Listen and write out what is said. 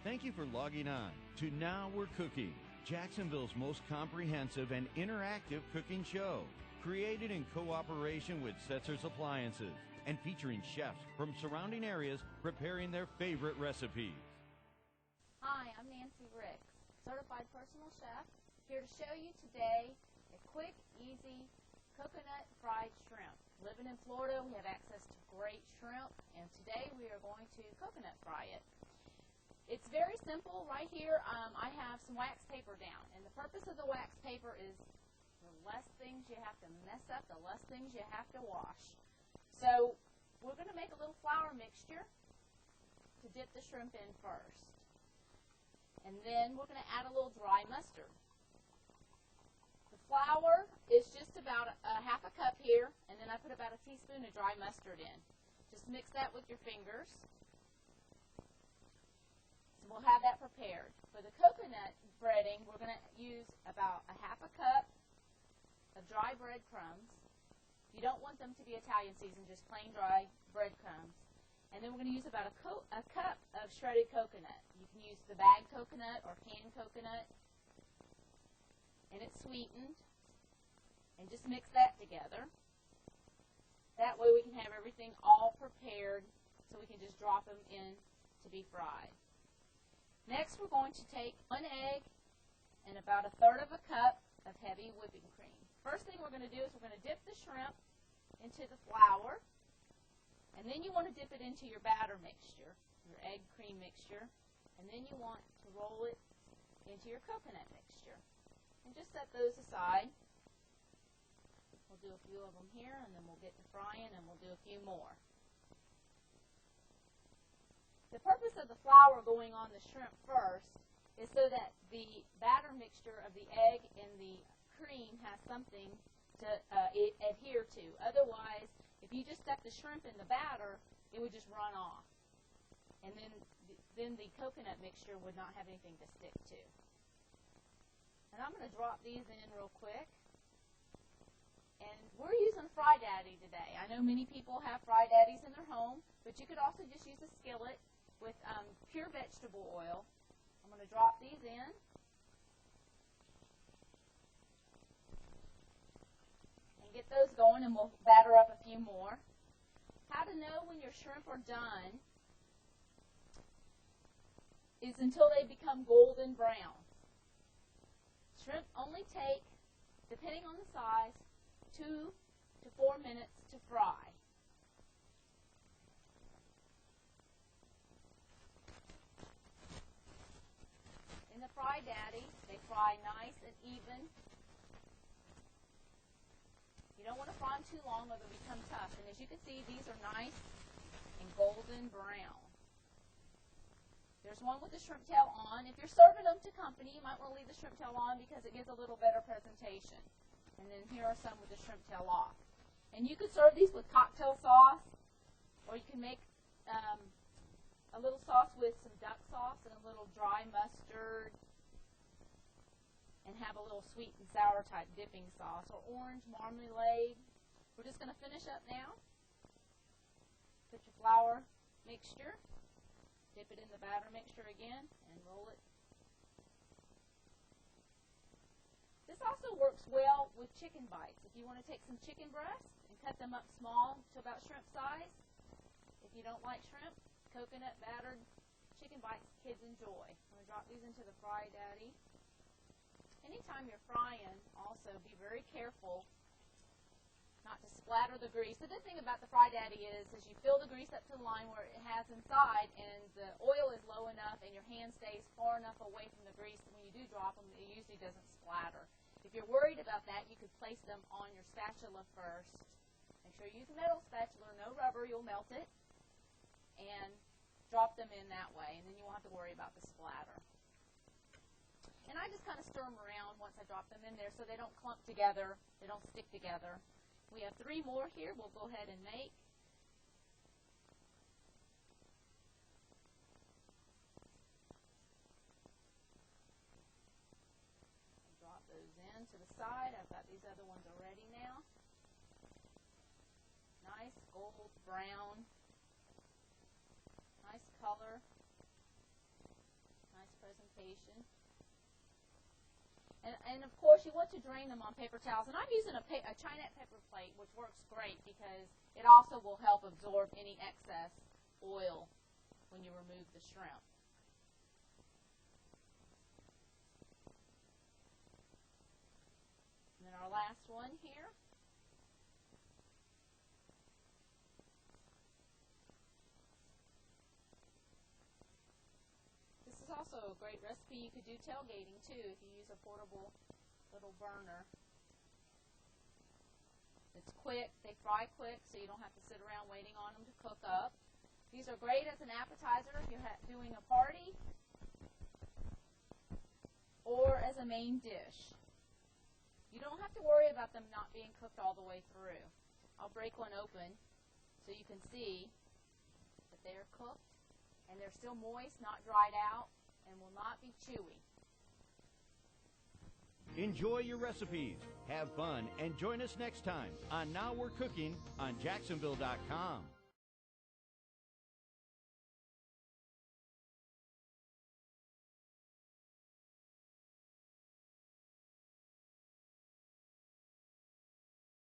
Thank you for logging on to Now We're Cooking, Jacksonville's most comprehensive and interactive cooking show. Created in cooperation with Setzer's Appliances and featuring chefs from surrounding areas preparing their favorite recipes. Hi, I'm Nancy Ricks, certified personal chef, here to show you today a quick, easy coconut fried shrimp. Living in Florida, we have access to great shrimp, and today we are going to coconut fry it. It's very simple. Right here, I have some wax paper down, and the purpose of the wax paper is the less things you have to mess up, the less things you have to wash. So we're going to make a little flour mixture to dip the shrimp in first. And then we're going to add a little dry mustard. The flour is just about a half a cup here, and then I put about a teaspoon of dry mustard in. Just mix that with your fingers. So we'll have that prepared. For the coconut breading, we're going to use about a half a cup of dry breadcrumbs. You don't want them to be Italian seasoned, just plain dry breadcrumbs. And then we're going to use about a cup of shredded coconut. You can use the bagged coconut or canned coconut. And it's sweetened. And just mix that together. That way we can have everything all prepared so we can just drop them in to be fried. Next, we're going to take 1 egg and about 1/3 of a cup of heavy whipping cream. First thing we're going to do is we're going to dip the shrimp into the flour, and then you want to dip it into your batter mixture, your egg cream mixture, and then you want to roll it into your coconut mixture. And just set those aside. We'll do a few of them here, and then we'll get to frying, and we'll do a few more. The purpose of the flour going on the shrimp first is so that the batter mixture of the egg and the cream has something to adhere to. Otherwise, if you just stuck the shrimp in the batter, it would just run off. And then the coconut mixture would not have anything to stick to. And I'm going to drop these in real quick. And we're using Fry Daddy today. I know many people have Fry Daddies in their home, but you could also just use a skillet with pure vegetable oil. I'm going to drop these in. And get those going, and we'll batter up a few more. How to know when your shrimp are done is until they become golden brown. Shrimp only take, depending on the size, 2 to 4 minutes to fry. In the Fry Daddy, they fry nice and even. You don't want to fry them too long or they'll become tough. And as you can see, these are nice and golden brown. There's one with the shrimp tail on. If you're serving them to company, you might want to leave the shrimp tail on because it gives a little better presentation. And then here are some with the shrimp tail off. And you could serve these with cocktail sauce, or you can make a little sauce with some duck sauce and a little dry mustard, and have a little sweet and sour type dipping sauce, or orange marmalade. We're just going to finish up now. Put your flour mixture, dip it in the batter mixture again, and roll it. This also works well with chicken bites. If you want to take some chicken breasts and cut them up small to about shrimp size, if you don't like shrimp, coconut battered chicken bites kids enjoy. I'm going to drop these into the Fry Daddy. Anytime you're frying, also be very careful not to splatter the grease. The good thing about the Fry Daddy is you fill the grease up to the line where it has inside, and the oil is low enough and your hand stays far enough away from the grease that when you do drop them, it usually doesn't splatter. If you're worried about that, you could place them on your spatula first. Make sure you use a metal spatula, no rubber, you'll melt it, and drop them in that way, and then you won't have to worry about the splatter. And I just kind of stir them around once I drop them in there so they don't clump together, they don't stick together. We have 3 more here we'll go ahead and make. Drop those in to the side. I've got these other ones already now. Nice gold brown. Nice color. presentation. And of course, you want to drain them on paper towels. And I'm using a Chinette paper plate, which works great because it also will help absorb any excess oil when you remove the shrimp. And then our last one here. This is also a great recipe. You could do tailgating too if you use a portable little burner. It's quick. They fry quick, so you don't have to sit around waiting on them to cook up. These are great as an appetizer if you're doing a party or as a main dish. You don't have to worry about them not being cooked all the way through. I'll break one open so you can see that they are cooked and they're still moist, not dried out, and will not be chewy. Enjoy your recipes, have fun, and join us next time on Now We're Cooking on Jacksonville.com.